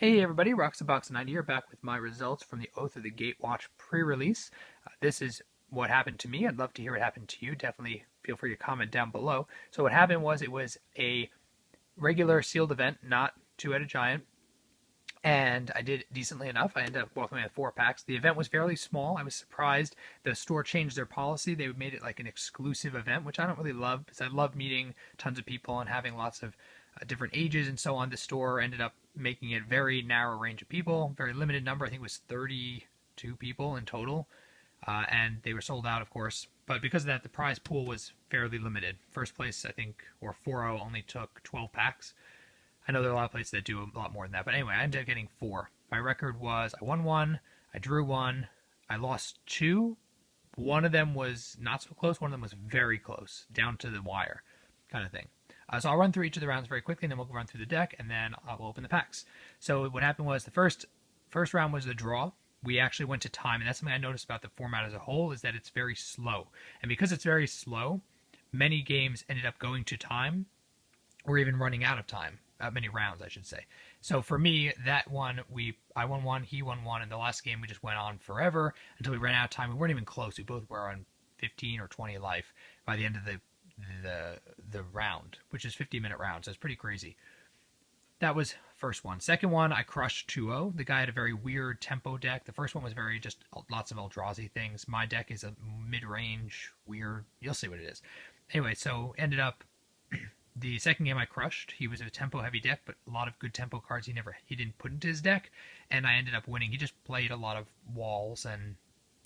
Hey everybody, Roxabox90 here, back with my results from the Oath of the Gatewatch pre-release. This is what happened to me. I'd love to hear what happened to you. Definitely feel free to comment down below. So what happened was it was a regular sealed event, not two-headed giant, and I did decently enough. I ended up walking away with 4 packs. The event was fairly small. I was surprised. The store changed their policy. They made it like an exclusive event, which I don't really love because I love meeting tons of people and having lots of different ages and so on. The store ended up making it very narrow range of people, very limited number. I think it was 32 people in total, and they were sold out, of course. But because of that, the prize pool was fairly limited. First place, I think, or 4-0 only took 12 packs. I know there are a lot of places that do a lot more than that, but anyway, I ended up getting 4. My record was I won 1, I drew 1, I lost 2. One of them was not so close, one of them was very close, down to the wire, kind of thing. So I'll run through each of the rounds very quickly, and then we'll run through the deck, and then I'll open the packs. So what happened was the first round was the draw. We actually went to time, and that's something I noticed about the format as a whole, is that it's very slow. And because it's very slow, many games ended up going to time, or even running out of time. Many rounds, I should say. So for me, that one, I won 1, he won 1, and the last game we just went on forever until we ran out of time. We weren't even close. We both were on 15 or 20 life by the end of the round, which is 50-minute round, so it's pretty crazy. That was first one. Second one, I crushed 2-0. The guy had a very weird tempo deck. The first one was very just lots of Eldrazi things. My deck is a mid-range, weird, you'll see what it is. Anyway, so ended up the second game I crushed. He was a tempo-heavy deck, but a lot of good tempo cards he didn't put into his deck, and I ended up winning. He just played a lot of walls and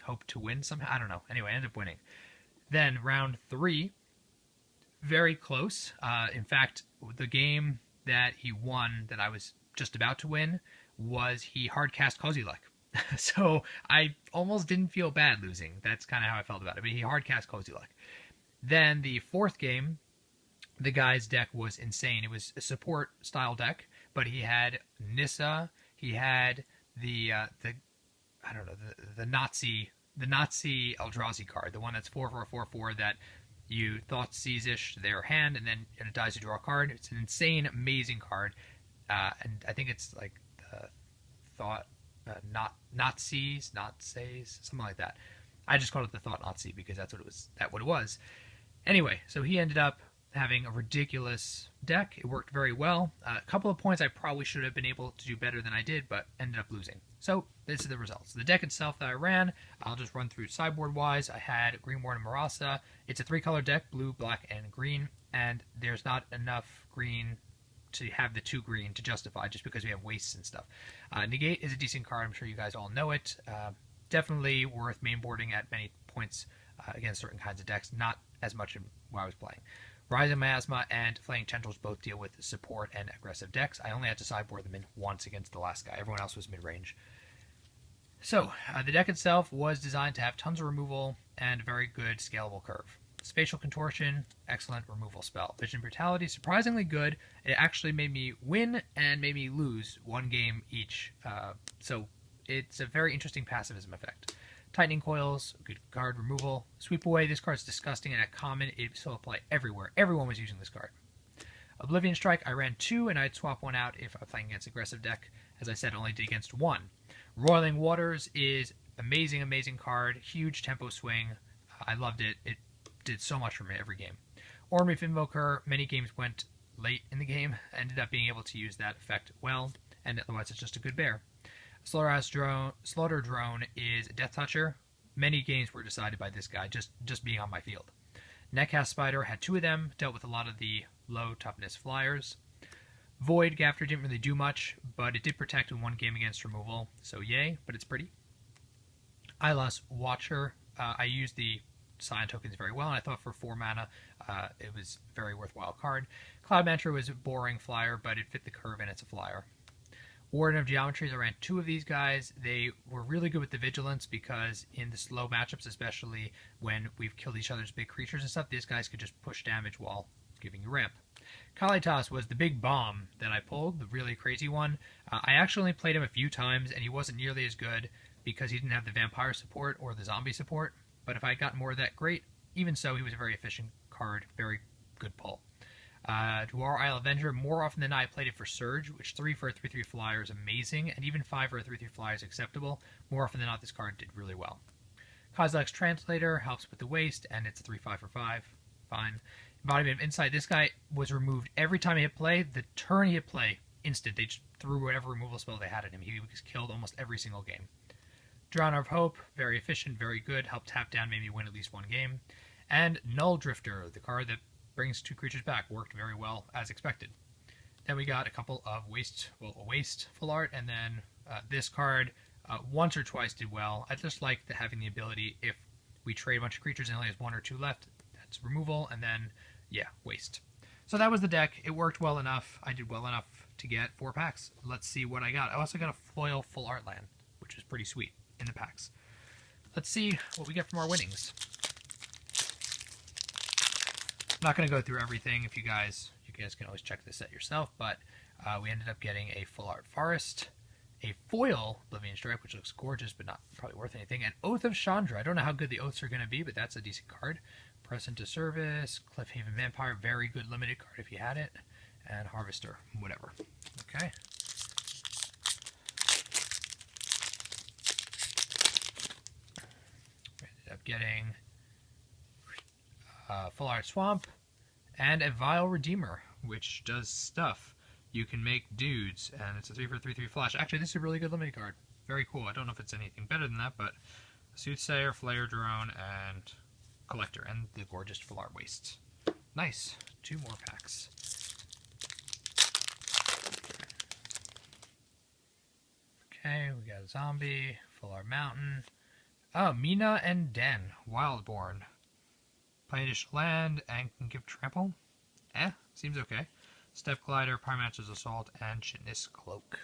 hoped to win somehow. I don't know. Anyway, I ended up winning. Then round 3, very close. In fact, the game that he won that I was just about to win was he hardcast Kozilek. So I almost didn't feel bad losing. That's kind of how I felt about it. But he hardcast Kozilek. Then the fourth game, the guy's deck was insane. It was a support style deck, but he had Nissa. He had the Nazi Eldrazi card, the one that's 4/4/4/4 that you Thoughtseize their hand, and then it dies to draw a card. It's an insane, amazing card, and I think it's like the Nazis, something like that. I just called it the Thought Nazi because that's what it was. What it was. Anyway, so he ended up having a ridiculous deck. It worked very well. A couple of points I probably should have been able to do better than I did, but ended up losing. So this is the results. The deck itself that I ran, I'll just run through sideboard-wise. I had Greenborn and Marasa. It's a 3-color deck, blue, black, and green, and there's not enough green to have the 2 green to justify just because we have wastes and stuff. Negate is a decent card. I'm sure you guys all know it. Definitely worth mainboarding at many points against certain kinds of decks, not as much while I was playing. Rising Miasma and Flaying Tendrils both deal with support and aggressive decks. I only had to sideboard them in once against the last guy. Everyone else was mid-range. So, the deck itself was designed to have tons of removal and a very good scalable curve. Spatial Contortion, excellent removal spell. Vision Brutality, surprisingly good. It actually made me win and made me lose 1 game each. So, it's a very interesting passivism effect. Tightening Coils, good card. Removal. Sweep Away, this card's disgusting and at common. It still apply everywhere. Everyone was using this card. Oblivion Strike, I ran 2, and I'd swap 1 out if I'm playing against aggressive deck. As I said, only did against 1. Roiling Waters is amazing, amazing card. Huge tempo swing. I loved it. It did so much for me every game. Ormreef Invoker, many games went late in the game. Ended up being able to use that effect well, and otherwise it's just a good bear. Slaughter Drone is a Death Toucher. Many games were decided by this guy just being on my field. Netcast Spider had 2 of them, dealt with a lot of the low toughness flyers. Void Gafter didn't really do much, but it did protect in 1 game against removal, so yay, but it's pretty. Eyelash Watcher, I used the Scion tokens very well, and I thought for 4 mana it was a very worthwhile card. Cloud Mantra was a boring flyer, but it fit the curve and it's a flyer. Warden of Geometries, I ran 2 of these guys. They were really good with the Vigilance because in the slow matchups, especially when we've killed each other's big creatures and stuff, these guys could just push damage while giving you ramp. Kalitas was the big bomb that I pulled, the really crazy one. I actually only played him a few times, and he wasn't nearly as good because he didn't have the vampire support or the zombie support. But if I got more of that, great. Even so, he was a very efficient card, very good pull. Dwar Isle Avenger, more often than not, I played it for Surge, which 3 for a 3/3 flyer is amazing, and even 5 for a 3/3 flyer is acceptable. More often than not, this card did really well. Kozilek's Translator helps with the waste, and it's a 3/5 for 5. Fine. Embodiment of Insight, this guy was removed every time he hit play. The turn he hit play, instant. They just threw whatever removal spell they had at him. He was killed almost every single game. Drowner of Hope, very efficient, very good. Helped tap down, made me win at least one game. And Null Drifter, the card that brings 2 creatures back, worked very well as expected. Then we got a couple of waste full art, and then this card once or twice did well. I just like having the ability, if we trade a bunch of creatures and only has 1 or 2 left, that's removal, and then, yeah, waste. So that was the deck. It worked well enough. I did well enough to get 4 packs. Let's see what I got. I also got a foil full art land, which is pretty sweet in the packs. Let's see what we get from our winnings. I'm not going to go through everything. You guys can always check this set yourself, but we ended up getting a full art forest, a foil Oblivion Strike, which looks gorgeous but not probably worth anything, and Oath of Chandra. I don't know how good the oaths are going to be, but that's a decent card. Press into Service, Cliffhaven Vampire, very good limited card if you had it, and Harvester, whatever. Okay. We ended up getting Full Art Swamp, and a Vile Redeemer, which does stuff. You can make dudes, and it's a 3 for 3/3 flash. Actually, this is a really good limited card. Very cool. I don't know if it's anything better than that, but Soothsayer, Flare Drone, and Collector, and the gorgeous Full Art Waste. Nice. 2 more packs. Okay, we got a Zombie, Full Art Mountain. Oh, Mina and Den, Wildborn. Play additional land and can give trample. Seems okay. Step Glider, Pyromancer's Assault, and Chitness Cloak.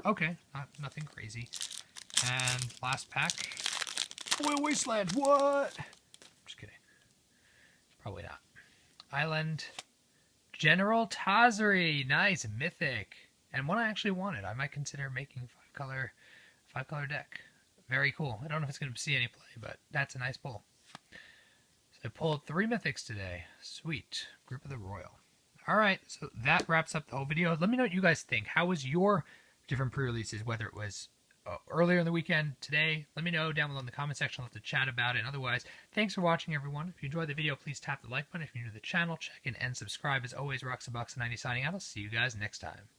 Okay, nothing crazy. And last pack. Foil Wasteland, what? Just kidding. Probably not. Island. General Tazri, nice, mythic. And one I actually wanted. I might consider making 5-color deck. Very cool. I don't know if it's going to see any play, but that's a nice pull. I pulled 3 mythics today. Sweet. Group of the Royal. Alright, so that wraps up the whole video. Let me know what you guys think. How was your different pre-releases, whether it was earlier in the weekend, today? Let me know down below in the comment section. I'll have to chat about it. And otherwise, thanks for watching, everyone. If you enjoyed the video, please tap the like button. If you're new to the channel, check in and subscribe. As always, Roxabucks90 signing out. I'll see you guys next time.